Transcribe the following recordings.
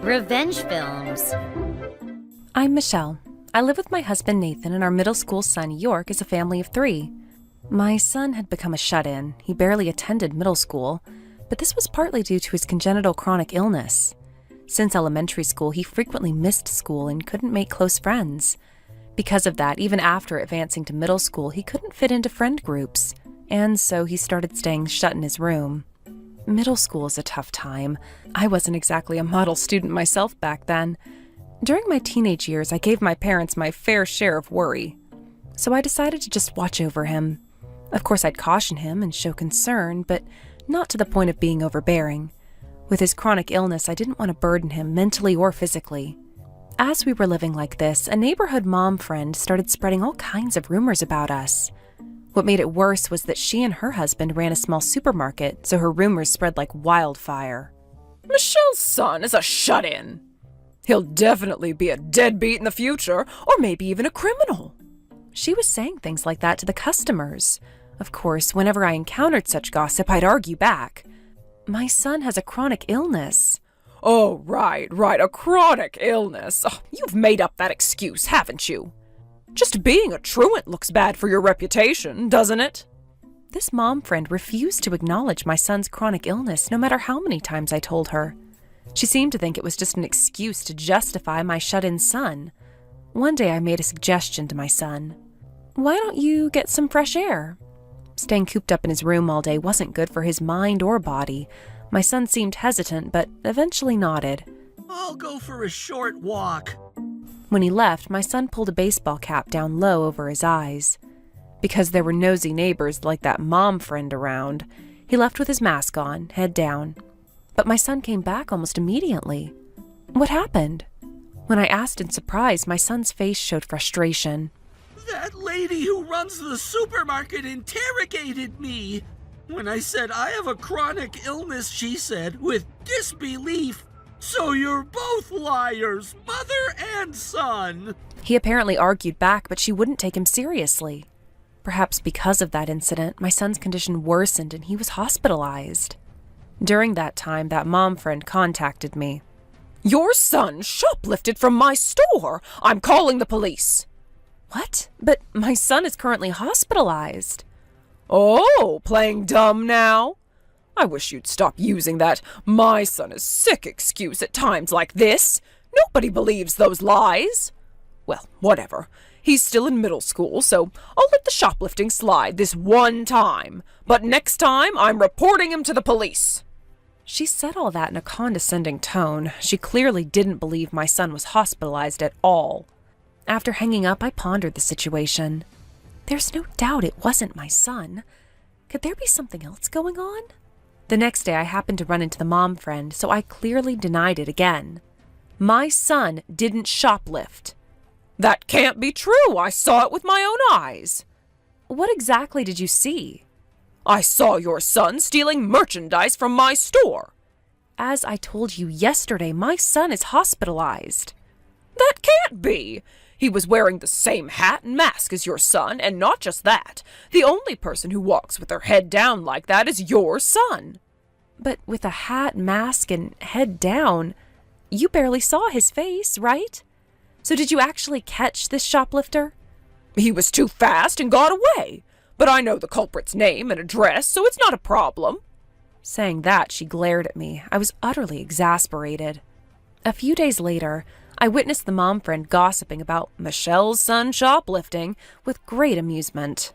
Revenge films. I'm Michelle. I live with my husband Nathan and our middle school son York as a family of 3. My son had become a shut-in. He barely attended middle school, but this was partly due to his congenital chronic illness. Since elementary school, he frequently missed school and couldn't make close friends. Because of that, even after advancing to middle school, he couldn't fit into friend groups, and so he started staying shut in his room. Middle school is a tough time. I wasn't exactly a model student myself back then. During my teenage years, I gave my parents my fair share of worry. So I decided to just watch over him. Of course, I'd caution him and show concern, but not to the point of being overbearing. With his chronic illness, I didn't want to burden him mentally or physically. As we were living like this, a neighborhood mom friend started spreading all kinds of rumors about us. What made it worse was that she and her husband ran a small supermarket, so her rumors spread like wildfire. Michelle's son is a shut-in. He'll definitely be a deadbeat in the future, or maybe even a criminal. She was saying things like that to the customers. Of course, whenever I encountered such gossip, I'd argue back. My son has a chronic illness. Oh, right, a chronic illness. Oh, you've made up that excuse, haven't you? Just being a truant looks bad for your reputation, doesn't it? This mom friend refused to acknowledge my son's chronic illness, no matter how many times I told her. She seemed to think it was just an excuse to justify my shut-in son. One day I made a suggestion to my son. Why don't you get some fresh air? Staying cooped up in his room all day wasn't good for his mind or body. My son seemed hesitant, but eventually nodded. I'll go for a short walk. When he left, my son pulled a baseball cap down low over his eyes. Because there were nosy neighbors like that mom friend around, he left with his mask on, head down. But my son came back almost immediately. What happened? When I asked in surprise, my son's face showed frustration. That lady who runs the supermarket interrogated me. When I said I have a chronic illness, she said, with disbelief, "So you're both liars, mother and son." He apparently argued back, but she wouldn't take him seriously. Perhaps because of that incident, my son's condition worsened and he was hospitalized. During that time, that mom friend contacted me. Your son shoplifted from my store. I'm calling the police. What? But my son is currently hospitalized. Oh, playing dumb now? I wish you'd stop using that "my son is sick" excuse at times like this. Nobody believes those lies. Well, whatever. He's still in middle school, so I'll let the shoplifting slide this one time. But next time, I'm reporting him to the police. She said all that in a condescending tone. She clearly didn't believe my son was hospitalized at all. After hanging up, I pondered the situation. There's no doubt it wasn't my son. Could there be something else going on? The next day, I happened to run into the mom friend, so I clearly denied it again. My son didn't shoplift. That can't be true. I saw it with my own eyes. What exactly did you see? I saw your son stealing merchandise from my store. As I told you yesterday, my son is hospitalized. That can't be. He was wearing the same hat and mask as your son, and not just that. The only person who walks with her head down like that is your son. But with a hat, mask, and head down, you barely saw his face, right? So did you actually catch this shoplifter? He was too fast and got away. But I know the culprit's name and address, so it's not a problem. Saying that, she glared at me. I was utterly exasperated. A few days later, I witnessed the mom friend gossiping about Michelle's son shoplifting with great amusement.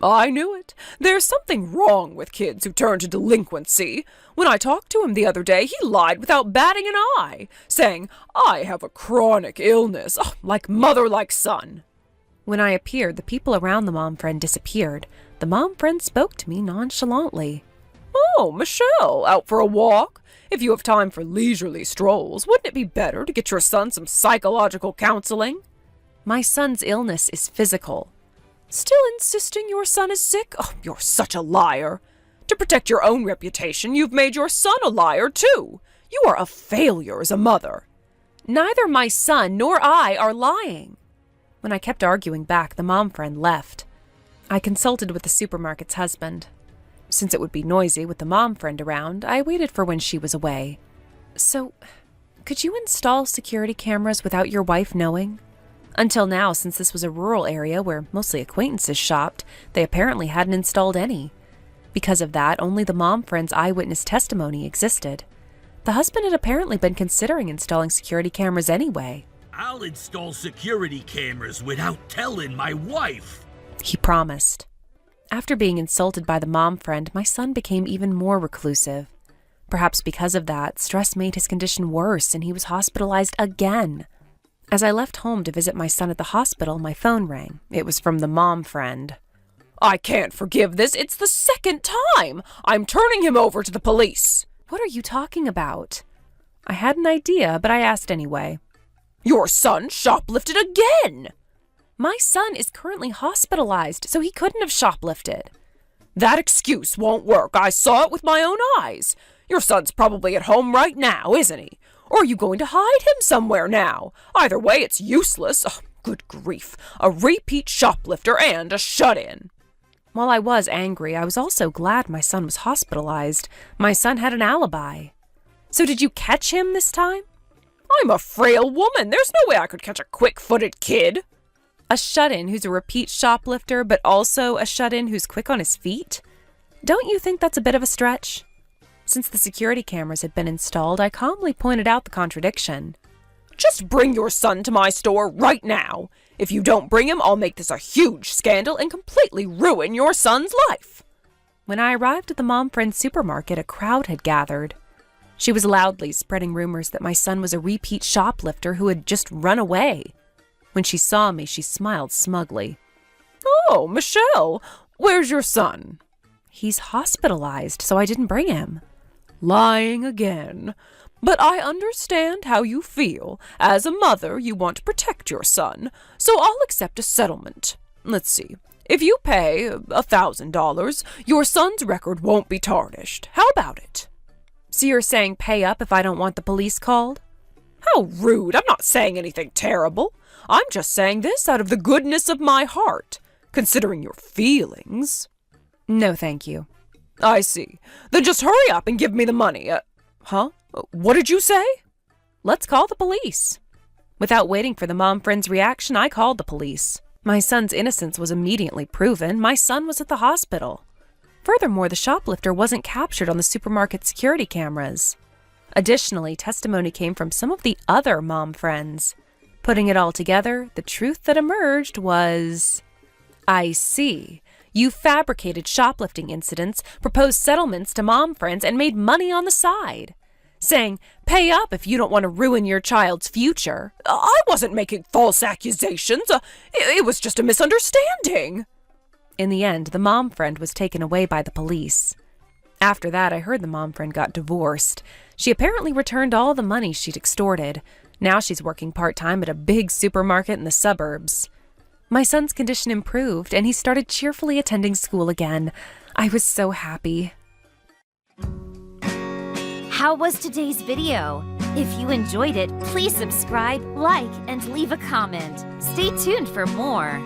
I knew it. There's something wrong with kids who turn to delinquency. When I talked to him the other day, he lied without batting an eye, saying, "I have a chronic illness," like mother, like son. When I appeared, the people around the mom friend disappeared. The mom friend spoke to me nonchalantly. "Oh, Michelle, out for a walk? If you have time for leisurely strolls, wouldn't it be better to get your son some psychological counseling?" My son's illness is physical. Still insisting your son is sick? Oh, you're such a liar. To protect your own reputation, you've made your son a liar, too. You are a failure as a mother. Neither my son nor I are lying. When I kept arguing back, the mom friend left. I consulted with the supermarket's husband. Since it would be noisy with the mom friend around, I waited for when she was away. So, could you install security cameras without your wife knowing? Until now, since this was a rural area where mostly acquaintances shopped, they apparently hadn't installed any. Because of that, only the mom friend's eyewitness testimony existed. The husband had apparently been considering installing security cameras anyway. I'll install security cameras without telling my wife. He promised. After being insulted by the mom friend, my son became even more reclusive. Perhaps because of that, stress made his condition worse and he was hospitalized again. As I left home to visit my son at the hospital, my phone rang. It was from the mom friend. I can't forgive this. It's the second time. I'm turning him over to the police. What are you talking about? I had an idea, but I asked anyway. Your son shoplifted again. My son is currently hospitalized, so he couldn't have shoplifted. That excuse won't work. I saw it with my own eyes. Your son's probably at home right now, isn't he? Or are you going to hide him somewhere now? Either way, it's useless. Oh, good grief. A repeat shoplifter and a shut-in. While I was angry, I was also glad my son was hospitalized. My son had an alibi. So did you catch him this time? I'm a frail woman. There's no way I could catch a quick-footed kid. A shut-in who's a repeat shoplifter, but also a shut-in who's quick on his feet? Don't you think that's a bit of a stretch? Since the security cameras had been installed, I calmly pointed out the contradiction. Just bring your son to my store right now. If you don't bring him, I'll make this a huge scandal and completely ruin your son's life. When I arrived at the mom friend's supermarket, a crowd had gathered. She was loudly spreading rumors that my son was a repeat shoplifter who had just run away. When she saw me, she smiled smugly. Oh, Michelle, where's your son? He's hospitalized, so I didn't bring him. Lying again. But I understand how you feel. As a mother, you want to protect your son, so I'll accept a settlement. Let's see. If you pay $1,000, your son's record won't be tarnished. How about it? So you're saying pay up if I don't want the police called? How rude. I'm not saying anything terrible. I'm just saying this out of the goodness of my heart, considering your feelings. No, thank you. I see. Then just hurry up and give me the money. Huh? What did you say? Let's call the police. Without waiting for the mom friend's reaction, I called the police. My son's innocence was immediately proven. My son was at the hospital. Furthermore, the shoplifter wasn't captured on the supermarket security cameras. Additionally, testimony came from some of the other mom friends. Putting it all together, the truth that emerged was... I see. You fabricated shoplifting incidents, proposed settlements to mom friends, and made money on the side. Saying, pay up if you don't want to ruin your child's future. I wasn't making false accusations. It was just a misunderstanding. In the end, the mom friend was taken away by the police. After that, I heard the mom friend got divorced. She apparently returned all the money she'd extorted. Now she's working part-time at a big supermarket in the suburbs. My son's condition improved, and he started cheerfully attending school again. I was so happy. How was today's video? If you enjoyed it, please subscribe, like, and leave a comment. Stay tuned for more.